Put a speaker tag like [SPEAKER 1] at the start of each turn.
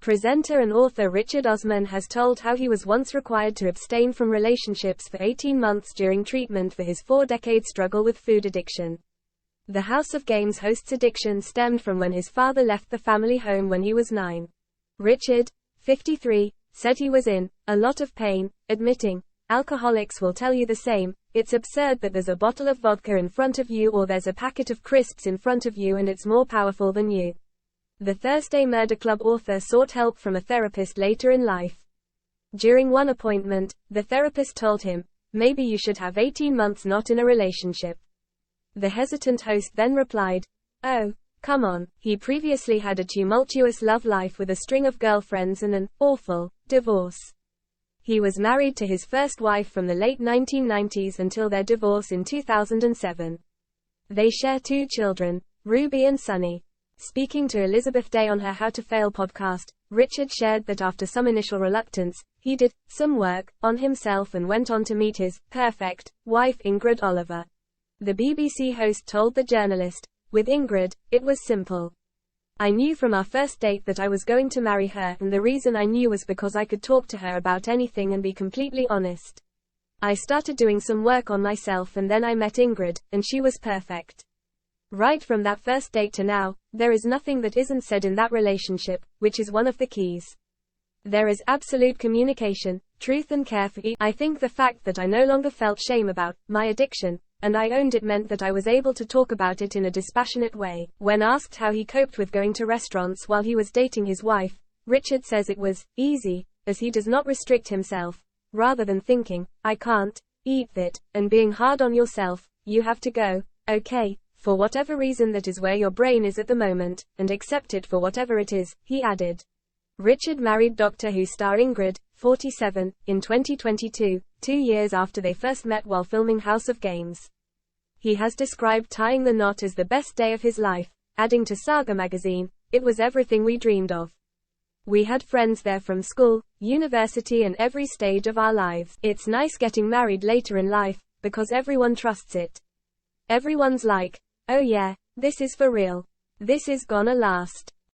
[SPEAKER 1] Presenter and author Richard Osman has told how he was once required to abstain from relationships for 18 months during treatment for his 4-decade struggle with food addiction. The House of Games host's addiction stemmed from when his father left the family home when he was 9. Richard, 53, said he was in a lot of pain, admitting, "Alcoholics will tell you the same. It's absurd that there's a bottle of vodka in front of you or there's a packet of crisps in front of you and it's more powerful than you." The Thursday Murder Club author sought help from a therapist later in life. During one appointment, the therapist told him, "Maybe you should have 18 months not in a relationship." The hesitant host then replied, "Oh, come on." He previously had a tumultuous love life with a string of girlfriends and an awful divorce. He was married to his first wife from the late 1990s until their divorce in 2007. They share 2 children, Ruby and Sunny. Speaking to Elizabeth Day on her How to Fail podcast, Richard shared that after some initial reluctance, he did some work on himself and went on to meet his perfect wife Ingrid Oliver. The BBC host told the journalist, "With Ingrid, it was simple. I knew from our first date that I was going to marry her, and the reason I knew was because I could talk to her about anything and be completely honest. I started doing some work on myself and then I met Ingrid, and she was perfect." Right from that first date to now, there is nothing that isn't said in that relationship, which is one of the keys. There is absolute communication, truth and care for each. I think the fact that I no longer felt shame about my addiction, and I owned it, meant that I was able to talk about it in a dispassionate way. When asked how he coped with going to restaurants while he was dating his wife, Richard says it was easy, as he does not restrict himself. Rather than thinking, "I can't eat that," and being hard on yourself, you have to go, "Okay, for whatever reason that is where your brain is at the moment, and accept it for whatever it is," he added. Richard married Doctor Who star Ingrid, 47, in 2022, 2 years after they first met while filming House of Games. He has described tying the knot as the best day of his life, adding to Saga magazine, "It was everything we dreamed of. We had friends there from school, university and every stage of our lives. It's nice getting married later in life, because everyone trusts it. Everyone's like, 'Oh yeah, this is for real. This is gonna last.'"